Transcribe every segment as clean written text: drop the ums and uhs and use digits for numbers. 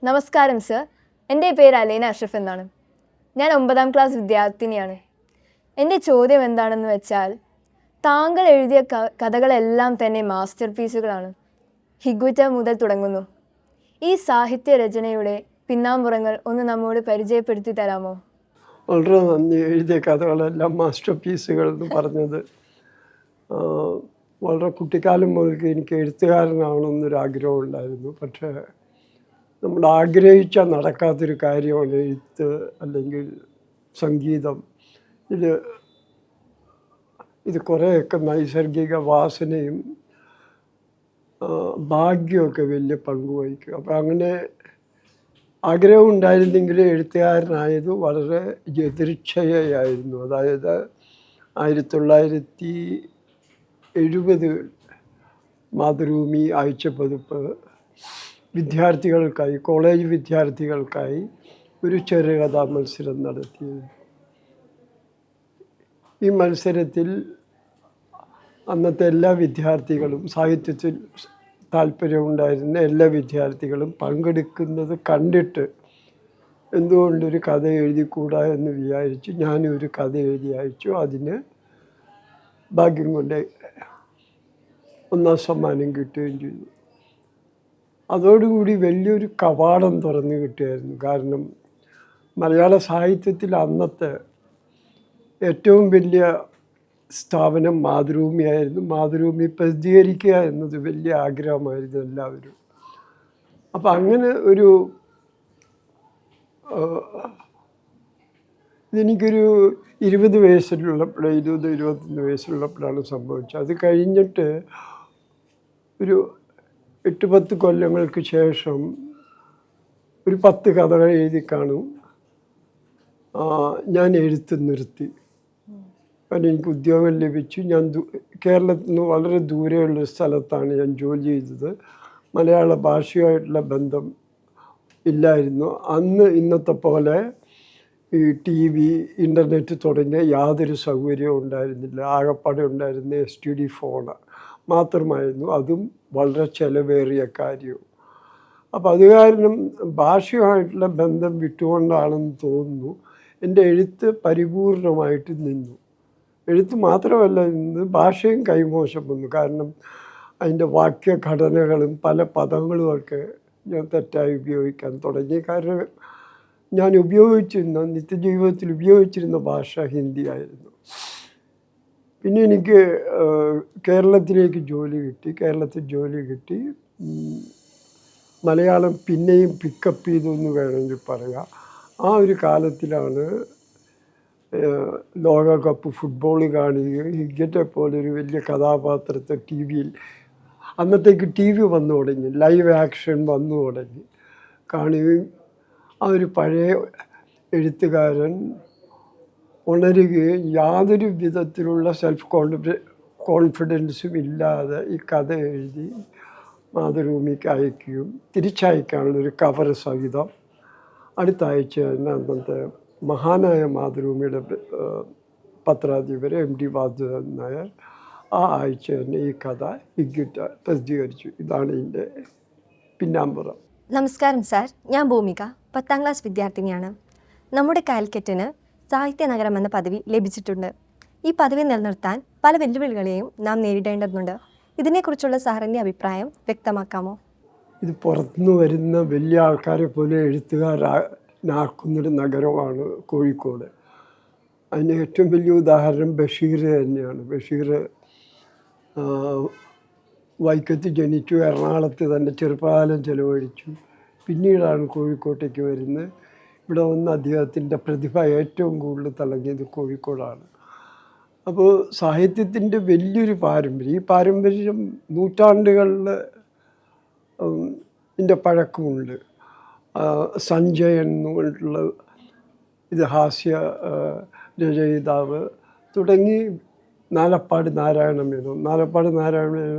നമസ്കാരം സർ, എൻ്റെ പേര് അലീന അഷ്റഫ് എന്നാണ്. ഞാൻ 9ാം ക്ലാസ് വിദ്യാർത്ഥിനിയാണ്. എൻ്റെ ചോദ്യം എന്താണെന്ന് വെച്ചാൽ, താങ്കൾ എഴുതിയ കഥകളെല്ലാം തന്നെ മാസ്റ്റർ പീസുകളാണ്. ഹിഗ്വിറ്റ മുതൽ തുടങ്ങുന്നു. ഈ സാഹിത്യ രചനയുടെ പിന്നാമ്പുറങ്ങൾ ഒന്ന് നമ്മോട് പരിചയപ്പെടുത്തി തരാമോ? വളരെ നന്ദി. എഴുതിയ കഥകളെല്ലാം മാസ്റ്റർ പീസുകൾ എന്ന് പറഞ്ഞത്. വളരെ കുട്ടിക്കാലം മുതൽക്ക് എനിക്ക് എഴുത്തുകാരനാവണമെന്നൊരാഗ്രഹം ഉണ്ടായിരുന്നു. പക്ഷേ നമ്മൾ ആഗ്രഹിച്ചാൽ നടക്കാത്തൊരു കാര്യമാണ് എഴുത്ത് അല്ലെങ്കിൽ സംഗീതം. ഇത് കുറേയൊക്കെ നൈസർഗിക വാസനയും ഭാഗ്യമൊക്കെ വലിയ പങ്ക് വഹിക്കും. അപ്പം അങ്ങനെ ആഗ്രഹം ഉണ്ടായിരുന്നെങ്കിൽ എഴുത്തുകാരനായത് വളരെ എതിർച്ഛയായിരുന്നു. അതായത് 1970 മാതൃഭൂമി ആഴ്ചപ്പതിപ്പ് വിദ്യാർത്ഥികൾക്കായി, കോളേജ് വിദ്യാർത്ഥികൾക്കായി ഒരു ചെറുകഥാ മത്സരം നടത്തിയിരുന്നു. ഈ മത്സരത്തിൽ അന്നത്തെ എല്ലാ വിദ്യാർത്ഥികളും, സാഹിത്യത്തിൽ താല്പര്യമുണ്ടായിരുന്ന എല്ലാ വിദ്യാർത്ഥികളും പങ്കെടുക്കുന്നത് കണ്ടിട്ട് എന്തുകൊണ്ടൊരു കഥ എഴുതിക്കൂടാ എന്ന് വിചാരിച്ചു ഞാനൊരു കഥ എഴുതി അയച്ചു. അതിന് ഭാഗ്യം കൊണ്ട് 1ാം സമ്മാനം കിട്ടുകയും ചെയ്തു. അതോടുകൂടി വലിയൊരു കവാടം തുറന്നു കിട്ടുമായിരുന്നു. കാരണം മലയാള സാഹിത്യത്തിൽ അന്നത്തെ ഏറ്റവും വലിയ സ്ഥാപനം മാതൃഭൂമിയായിരുന്നു. മാതൃഭൂമി പ്രസിദ്ധീകരിക്കുക എന്നത് വലിയ ആഗ്രഹമായിരുന്നു എല്ലാവരും. അപ്പം അങ്ങനെ ഒരു ഇതെനിക്കൊരു 20 വയസ്സിലുള്ളപ്പോഴാണ്, 20-21 വയസ്സിലുള്ളപ്പോഴാണ് സംഭവിച്ചത്. അത് കഴിഞ്ഞിട്ട് ഒരു 8-10 കൊല്ലങ്ങൾക്ക് ശേഷം ഒരു 10 കഥകൾ എഴുതി കാണും. ഞാൻ എഴുത്ത് നിർത്തി. കാരണം എനിക്ക് ഉദ്യോഗം ലഭിച്ചു. ഞാൻ കേരളത്തിൽ നിന്ന് വളരെ ദൂരെയുള്ള സ്ഥലത്താണ് ഞാൻ ജോലി ചെയ്തത്. മലയാള ഭാഷയുമായിട്ടുള്ള ബന്ധം ഇല്ലായിരുന്നു. അന്ന് ഇന്നത്തെ പോലെ ഈ TV, ഇൻ്റർനെറ്റ് തുടങ്ങിയ യാതൊരു സൗകര്യവും ഉണ്ടായിരുന്നില്ല. ആകപ്പാടെ ഉണ്ടായിരുന്ന STD ഫോണ് മാത്രമായിരുന്നു. അതും വളരെ ചിലവേറിയ കാര്യവും. അപ്പം അത് കാരണം ഭാഷയുമായിട്ടുള്ള ബന്ധം വിട്ടുകൊണ്ടാണെന്ന് തോന്നുന്നു എൻ്റെ എഴുത്ത് പരിപൂർണമായിട്ട് നിന്നു. എഴുത്ത് മാത്രമല്ല നിന്ന്, ഭാഷയും കൈമോശം വന്നു. കാരണം അതിൻ്റെ വാക്യഘടനകളും പല പദങ്ങളുമൊക്കെ ഞാൻ തെറ്റായി ഉപയോഗിക്കാൻ തുടങ്ങി. കാരണം ഞാൻ നിത്യജീവിതത്തിൽ ഉപയോഗിച്ചിരുന്ന ഭാഷ ഹിന്ദി ആയിരുന്നു. പിന്നെ എനിക്ക് കേരളത്തിലേക്ക് ജോലി കിട്ടി. മലയാളം പിന്നെയും പിക്കപ്പ് ചെയ്തു എന്ന് വേണമെങ്കിൽ പറയാം. ആ ഒരു കാലത്തിലാണ് ലോകകപ്പ് ഫുട്ബോൾ കാണുകയും ഹിഗ്ഗറ്റെ പോലൊരു വലിയ കഥാപാത്രത്തെ TV-യിൽ, അന്നത്തേക്ക് TV വന്നു തുടങ്ങി, ലൈവ് ആക്ഷൻ വന്നു തുടങ്ങി, കാണുകയും ആ ഒരു പഴയ എഴുത്തുകാരൻ ഉണരുകയും യാതൊരു വിധത്തിലുള്ള സെൽഫ് കോൺഫിഡൻസും ഇല്ലാതെ ഈ കഥ എഴുതി മാതൃഭൂമിക്ക് അയക്കുകയും തിരിച്ചയക്കാനുള്ളൊരു കവർ സഹിതം അടുത്ത ആഴ്ച തന്നെ അന്നത്തെ മഹാനായ മാതൃഭൂമിയുടെ പത്രാധിപർ MD വാസുദേവൻ നായർ ആ ആഴ്ച തന്നെ ഈ കഥ ഹിഗ്ഗിറ്റ പ്രസിദ്ധീകരിച്ചു. ഇതാണ് ഇതിൻ്റെ പിന്നാമ്പുറം. നമസ്കാരം സാർ, ഞാൻ ഭൂമിക, 10ാം ക്ലാസ് വിദ്യാർത്ഥിനിയാണ്. നമ്മുടെ കാലിക്കറ്റിന് സാഹിത്യ നഗരം എന്ന പദവി ലഭിച്ചിട്ടുണ്ട്. ഈ പദവി നിലനിർത്താൻ പല വെല്ലുവിളികളെയും നാം നേരിടേണ്ടതുണ്ട്. ഇതിനെക്കുറിച്ചുള്ള സാറിൻ്റെ അഭിപ്രായം വ്യക്തമാക്കാമോ? ഇത് പുറത്തുനിന്ന് വരുന്ന വലിയ ആൾക്കാരെ പോലെ എഴുത്തുകാരാക്കുന്നൊരു നഗരമാണ് കോഴിക്കോട്. അതിന് ഏറ്റവും വലിയ ഉദാഹരണം ബഷീർ തന്നെയാണ്. ബഷീർ വൈക്കത്ത് ജനിച്ചു, എറണാകുളത്ത് തന്നെ ചെറുപ്പകാലം ചെലവഴിച്ചു. പിന്നീടാണ് കോഴിക്കോട്ടേക്ക് വരുന്നത്. ഇവിടെ വന്ന് അദ്ദേഹത്തിൻ്റെ പ്രതിഭ ഏറ്റവും കൂടുതൽ തിളങ്ങിയത് കോഴിക്കോടാണ്. അപ്പോൾ സാഹിത്യത്തിൻ്റെ വലിയൊരു പാരമ്പര്യം, ഈ പാരമ്പര്യം നൂറ്റാണ്ടുകളിൽ ഇതിൻ്റെ പഴക്കമുണ്ട്. സഞ്ജയൻ എന്നുള്ള ഇത് ഹാസ്യ രചയിതാവ് തുടങ്ങി നാലപ്പാട് നാരായണ മേനോൻ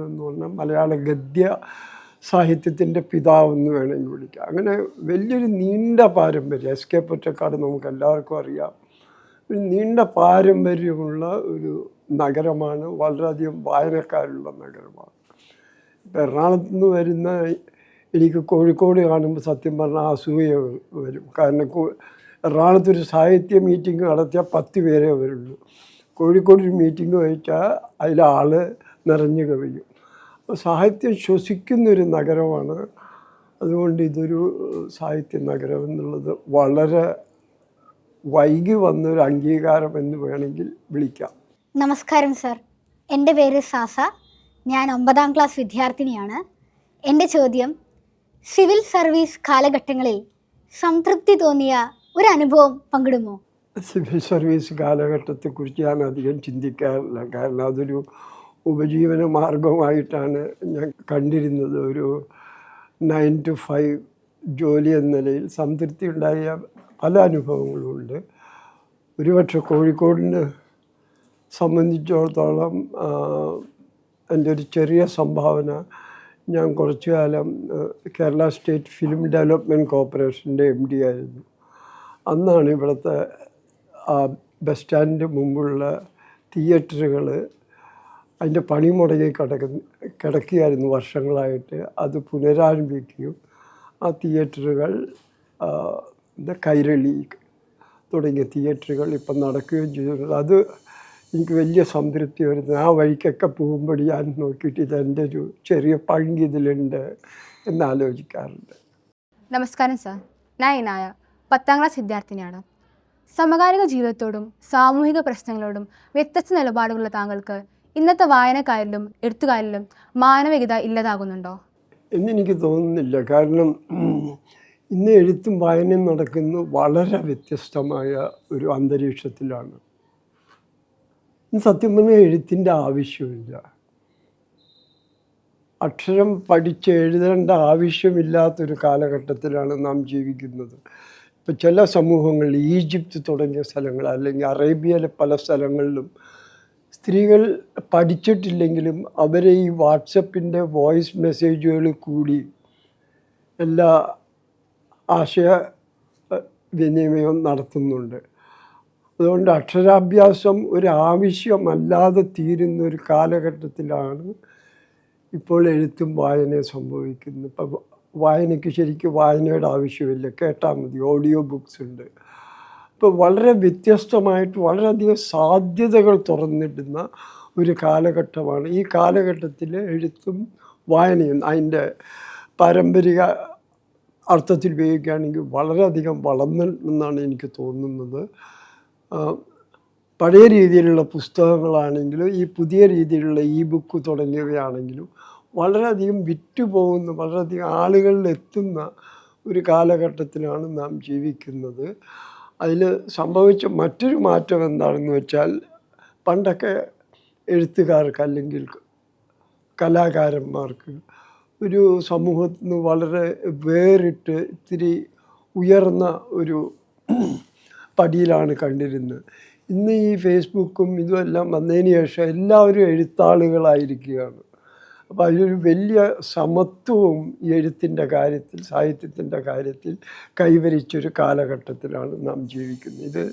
എന്ന് പറഞ്ഞാൽ മലയാള ഗദ്യ സാഹിത്യത്തിൻ്റെ പിതാവെന്ന് വേണമെങ്കിൽ വിളിക്കാം. അങ്ങനെ വലിയൊരു നീണ്ട പാരമ്പര്യം, SK പൊറ്റക്കാട് നമുക്ക് എല്ലാവർക്കും അറിയാം. ഒരു നീണ്ട പാരമ്പര്യമുള്ള ഒരു നഗരമാണ്, വളരെയധികം വായനക്കാരുള്ള നഗരമാണ്. ഇപ്പം എറണാകുളത്ത് നിന്ന് വരുന്ന എനിക്ക് കോഴിക്കോട് കാണുമ്പോൾ സത്യം പറഞ്ഞാൽ അസൂയ വരും. കാരണം എറണാകുളത്തൊരു സാഹിത്യ മീറ്റിംഗ് നടത്തിയാൽ 10 പേരേ വരുള്ളൂ. കോഴിക്കോട് ഒരു മീറ്റിംഗ് വെച്ചാൽ അതിലാൾ നിറഞ്ഞു കവിയും. അപ്പോൾ സാഹിത്യം ശ്വസിക്കുന്നൊരു നഗരമാണ്. അതുകൊണ്ട് ഇതൊരു സാഹിത്യ നഗരം എന്നുള്ളത് വളരെ വൈകി വന്നൊരു അംഗീകാരം എന്ന് വേണമെങ്കിൽ വിളിക്കാം. നമസ്കാരം സർ, എൻ്റെ പേര് സാസ. ഞാൻ 9ാം ക്ലാസ് വിദ്യാർത്ഥിനിയാണ്. എൻ്റെ ചോദ്യം, സിവിൽ സർവീസ് കാലഘട്ടങ്ങളിൽ സംതൃപ്തി തോന്നിയ ഒരു അനുഭവം പങ്കിടുമോ? സിവിൽ സർവീസ് കാലഘട്ടത്തെക്കുറിച്ച് ഞാൻ അധികം ചിന്തിക്കാറില്ല. കാരണം അതൊരു ഉപജീവന മാർഗമായിട്ടാണ് ഞാൻ കണ്ടിരുന്നത്. ഒരു 9 to 5 ജോലി എന്ന നിലയിൽ സംതൃപ്തി ഉണ്ടായ പല അനുഭവങ്ങളുമുണ്ട്. ഒരുപക്ഷെ കോഴിക്കോടിനെ സംബന്ധിച്ചിടത്തോളം എൻ്റെ ഒരു ചെറിയ സംഭാവന, ഞാൻ കുറച്ചു കാലം കേരള സ്റ്റേറ്റ് ഫിലിം ഡെവലപ്മെൻറ്റ് കോർപ്പറേഷൻ്റെ MD ആയിരുന്നു. അന്നാണ് ഇവിടുത്തെ ബസ് സ്റ്റാൻഡിൻ്റെ മുമ്പുള്ള തിയേറ്ററുകൾ അതിൻ്റെ പണി മുടങ്ങി കിടക്കുകയായിരുന്നു വർഷങ്ങളായിട്ട്. അത് പുനരാരംഭിക്കുകയും ആ തിയേറ്ററുകൾ കൈരളി തുടങ്ങിയ തിയേറ്ററുകൾ ഇപ്പം നടക്കുകയും ചെയ്തിട്ടുണ്ട്. അത് എനിക്ക് വലിയ സംതൃപ്തി വരുന്നത്. ആ വഴിക്കൊക്കെ പോകുമ്പോൾ ഞാൻ നോക്കിയിട്ട് ഇതെൻ്റെ ഒരു ചെറിയ പങ്ക് ഇതിലുണ്ട് എന്നാലോചിക്കാറുണ്ട്. നമസ്കാരം സാർ, ഞാൻ ഇനായ 10ാം ക്ലാസ് വിദ്യാർത്ഥിനിയാണ്. സമകാലിക ജീവിതത്തോടും സാമൂഹിക പ്രശ്നങ്ങളോടും വ്യത്യസ്ത നിലപാടുകളുള്ള താങ്കൾക്ക് ഇന്നത്തെ വായനക്കാരിലും എഴുത്തുകാരിലും മാനവികത ഇല്ലതാകുന്നുണ്ടോ? എന്നെനിക്ക് തോന്നുന്നില്ല. കാരണം ഇന്ന് എഴുത്തും വായനയും നടക്കുന്നത് വളരെ വ്യത്യസ്തമായ ഒരു അന്തരീക്ഷത്തിലാണ്. സത്യം പറഞ്ഞാൽ എഴുത്തിൻ്റെ ആവശ്യമില്ല. അക്ഷരം പഠിച്ച് എഴുതേണ്ട ആവശ്യമില്ലാത്തൊരു കാലഘട്ടത്തിലാണ് നാം ജീവിക്കുന്നത്. ഇപ്പം ചില സമൂഹങ്ങളിൽ, ഈജിപ്ത് തുടങ്ങിയ സ്ഥലങ്ങൾ, അല്ലെങ്കിൽ അറേബ്യയിലെ പല സ്ഥലങ്ങളിലും സ്ത്രീകൾ പഠിച്ചിട്ടില്ലെങ്കിലും അവരെ ഈ വാട്സപ്പിൻ്റെ വോയിസ് മെസ്സേജുകൾ കൂടി എല്ലാ ആശയ വിനിമയവും നടത്തുന്നുണ്ട്. അതുകൊണ്ട് അക്ഷരാഭ്യാസം ഒരു ആവശ്യമല്ലാതെ തീരുന്ന ഒരു കാലഘട്ടത്തിലാണ് ഇപ്പോൾ എഴുത്തും വായനയും സംഭവിക്കുന്നത്. ഇപ്പം വായനയ്ക്ക് ശരിക്കും വായനയുടെ ആവശ്യമില്ല, കേട്ടാൽ മതി. ഓഡിയോ ബുക്സ് ഉണ്ട്. ഇപ്പോൾ വളരെ വ്യത്യസ്തമായിട്ട് വളരെയധികം സാധ്യതകൾ തുറന്നിടുന്ന ഒരു കാലഘട്ടമാണ്. ഈ കാലഘട്ടത്തിൽ എഴുത്തും വായനയും അതിൻ്റെ പാരമ്പരിക അർത്ഥത്തിൽ ഉപയോഗിക്കുകയാണെങ്കിൽ വളരെയധികം വളർന്നെന്നാണ് എനിക്ക് തോന്നുന്നത്. പഴയ രീതിയിലുള്ള പുസ്തകങ്ങളാണെങ്കിലും ഈ പുതിയ രീതിയിലുള്ള ബുക്ക് തുടങ്ങിയവയാണെങ്കിലും വളരെയധികം വിറ്റുപോകുന്ന, വളരെയധികം ആളുകളിൽ എത്തുന്ന ഒരു കാലഘട്ടത്തിലാണ് നാം ജീവിക്കുന്നത്. അതിൽ സംഭവിച്ച മറ്റൊരു മാറ്റം എന്താണെന്ന് വെച്ചാൽ, പണ്ടൊക്കെ എഴുത്തുകാർക്ക് അല്ലെങ്കിൽ കലാകാരന്മാർക്ക് ഒരു സമൂഹത്തിൽ നിന്ന് വളരെ വേറിട്ട് ഇത്തിരി ഉയർന്ന ഒരു പടിയിലാണ് കണ്ടിരുന്നത്. ഇന്ന് ഈ ഫേസ്ബുക്കും ഇതുമെല്ലാം വന്നതിന് ശേഷം എല്ലാവരും എഴുത്താളുകളായിരിക്കുകയാണ്. അപ്പോൾ അതിലൊരു വലിയ സമത്വവും ഈ എഴുത്തിൻ്റെ കാര്യത്തിൽ, സാഹിത്യത്തിൻ്റെ കാര്യത്തിൽ കൈവരിച്ചൊരു കാലഘട്ടത്തിലാണ് നാം ജീവിക്കുന്നത്. ഇത്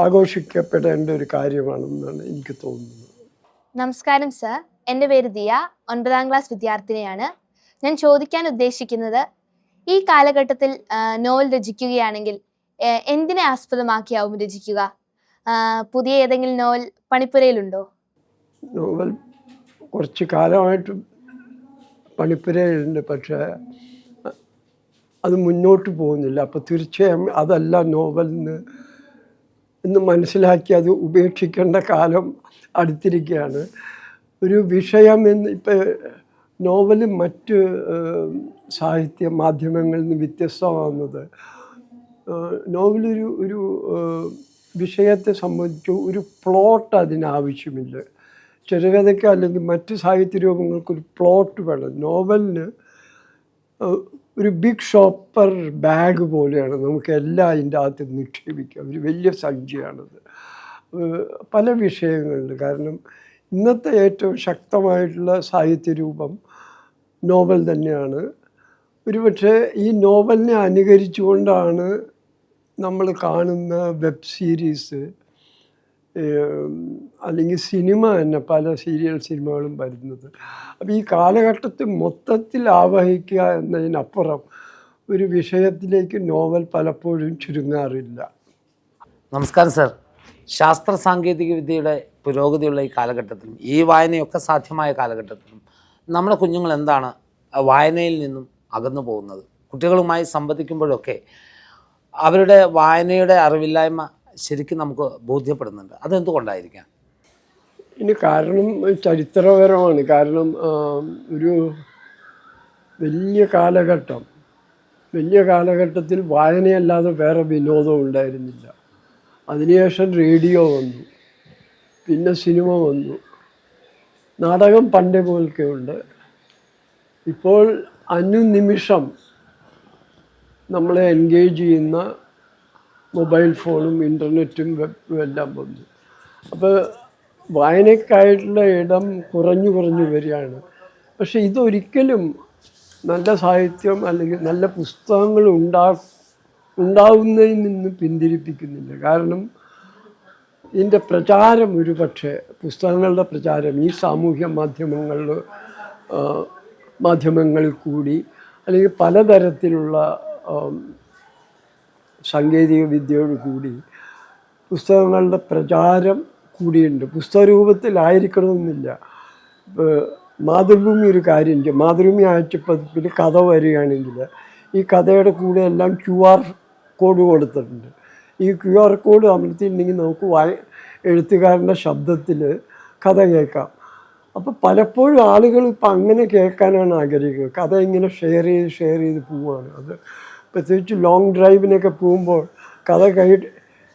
ആഘോഷിക്കപ്പെടേണ്ട ഒരു കാര്യമാണെന്നാണ് എനിക്ക് തോന്നുന്നത്. നമസ്കാരം സർ, എൻ്റെ പേര് ദിയ, 9ാം ക്ലാസ് വിദ്യാർത്ഥിനിയാണ്. ഞാൻ ചോദിക്കാൻ ഉദ്ദേശിക്കുന്നത്, ഈ കാലഘട്ടത്തിൽ നോവൽ രചിക്കുകയാണെങ്കിൽ എന്തിനെ ആസ്പദമാക്കിയാവും രചിക്കുക? പുതിയ ഏതെങ്കിലും നോവൽ പണിപ്പുരയിലുണ്ടോ? നോവൽ കുറച്ച് കാലമായിട്ട് പണിപ്പുരയിലുണ്ട്, പക്ഷേ അത് മുന്നോട്ട് പോകുന്നില്ല. അപ്പോൾ തീർച്ചയായും അതല്ല നോവലിന് എന്ന് മനസ്സിലാക്കി അത് ഉപേക്ഷിക്കേണ്ട കാലം അടുത്തിരിക്കുകയാണ്. ഒരു വിഷയം എന്ന് ഇപ്പം നോവൽ മറ്റ് സാഹിത്യ മാധ്യമങ്ങളിൽ നിന്ന് വ്യത്യസ്തമാകുന്നത്, നോവലൊരു വിഷയത്തെ സംബന്ധിച്ച് ഒരു പ്ലോട്ട് അതിനാവശ്യമില്ല. ചെറുകഥയ്ക്ക് അല്ലെങ്കിൽ മറ്റ് സാഹിത്യ രൂപങ്ങൾക്കൊരു പ്ലോട്ട് വേണം. നോവലിന് ഒരു ബിഗ് ഷോപ്പർ ബാഗ് പോലെയാണ്, നമുക്ക് എല്ലാം അതിൻ്റെ അകത്ത് നിക്ഷേപിക്കാം. ഒരു വലിയ സംഖ്യയാണത് പല വിഷയങ്ങളുണ്ട്. കാരണം ഇന്നത്തെ ഏറ്റവും ശക്തമായിട്ടുള്ള സാഹിത്യ രൂപം നോവൽ തന്നെയാണ്. ഒരുപക്ഷെ ഈ നോവലിനെ അനുകരിച്ചുകൊണ്ടാണ് നമ്മൾ കാണുന്ന വെബ് സീരീസ്, അല്ലെങ്കിൽ സിനിമ തന്നെ പല സീരിയൽ സിനിമകളും വരുന്നത്. അപ്പോൾ ഈ കാലഘട്ടത്തെ മൊത്തത്തിൽ ആവഹിക്കുക എന്നതിനപ്പുറം ഒരു വിഷയത്തിലേക്ക് നോവൽ പലപ്പോഴും ചുരുങ്ങാറില്ല. നമസ്കാരം സർ. ശാസ്ത്ര സാങ്കേതിക വിദ്യയുടെ പുരോഗതിയുള്ള ഈ കാലഘട്ടത്തിലും ഈ വായനയൊക്കെ സാധ്യമായ കാലഘട്ടത്തിലും നമ്മുടെ കുഞ്ഞുങ്ങൾ എന്താണ് വായനയിൽ നിന്നും അകന്നു പോകുന്നത്? കുട്ടികളുമായി സംവദിക്കുമ്പോഴൊക്കെ അവരുടെ വായനയുടെ അറിവില്ലായ്മ ശരിക്കും നമുക്ക് ബോധ്യപ്പെടുന്നുണ്ട്. അതെന്തുകൊണ്ടായിരിക്കാം? ഇനി കാരണം ചരിത്രപരമാണ്. കാരണം ഒരു വലിയ കാലഘട്ടത്തിൽ വായനയല്ലാതെ വേറെ വിനോദം ഉണ്ടായിരുന്നില്ല. അതിനുശേഷം റേഡിയോ വന്നു, പിന്നെ സിനിമ വന്നു, നാടകം പണ്ടേ പോലൊക്കെ ഉണ്ട്. ഇപ്പോൾ അനുനിമിഷം നമ്മളെ എൻഗേജ് ചെയ്യുന്ന മൊബൈൽ ഫോണും ഇൻ്റർനെറ്റും വെബും എല്ലാം വന്നു. അപ്പോൾ വായനയ്ക്കായിട്ടുള്ള ഇടം കുറഞ്ഞു വരികയാണ്. പക്ഷെ ഇതൊരിക്കലും നല്ല സാഹിത്യം അല്ലെങ്കിൽ നല്ല പുസ്തകങ്ങൾ ഉണ്ടാവുന്നതിൽ നിന്ന് പിന്തിരിപ്പിക്കുന്നില്ല. കാരണം ഇതിൻ്റെ പ്രചാരം, ഒരു പക്ഷേ പുസ്തകങ്ങളുടെ പ്രചാരം ഈ സാമൂഹ്യ മാധ്യമങ്ങളിൽ കൂടി അല്ലെങ്കിൽ പലതരത്തിലുള്ള സാങ്കേതിക വിദ്യയോട് കൂടി പുസ്തകങ്ങളുടെ പ്രചാരം കൂടിയുണ്ട്. പുസ്തകരൂപത്തിലായിരിക്കണമെന്നില്ല. മാതൃഭൂമി ഒരു കാര്യം ചെയ്യും. മാതൃഭൂമി ആഴ്ചപ്പതിപ്പിൽ കഥ വരികയാണെങ്കിൽ ഈ കഥയുടെ കൂടെ എല്ലാം QR കോഡ് കൊടുത്തിട്ടുണ്ട്. ഈ QR കോഡ് അമർത്തിയിട്ടുണ്ടെങ്കിൽ നമുക്ക് എഴുത്തുകാരൻ്റെ ശബ്ദത്തിൽ കഥ കേൾക്കാം. അപ്പോൾ പലപ്പോഴും ആളുകൾ ഇപ്പം അങ്ങനെ കേൾക്കാനാണ് ആഗ്രഹിക്കുന്നത്. കഥ ഇങ്ങനെ ഷെയർ ചെയ്ത് പോവുകയാണ്. അത് പ്രത്യേകിച്ച് ലോങ് ഡ്രൈവിനൊക്കെ പോകുമ്പോൾ കഥ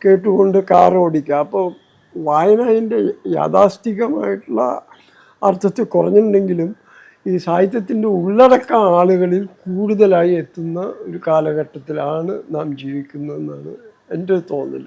കേട്ടുകൊണ്ട് കാർ ഓടിക്കുക. അപ്പോൾ വായന അതിൻ്റെ യാഥാസ്ഥികമായിട്ടുള്ള അർത്ഥത്തിൽ കുറഞ്ഞിട്ടുണ്ടെങ്കിലും ഈ സാഹിത്യത്തിൻ്റെ ഉള്ളടക്കം ആളുകളിൽ കൂടുതലായി എത്തുന്ന ഒരു കാലഘട്ടത്തിലാണ് നാം ജീവിക്കുന്നതെന്നാണ് എൻ്റെ തോന്നൽ.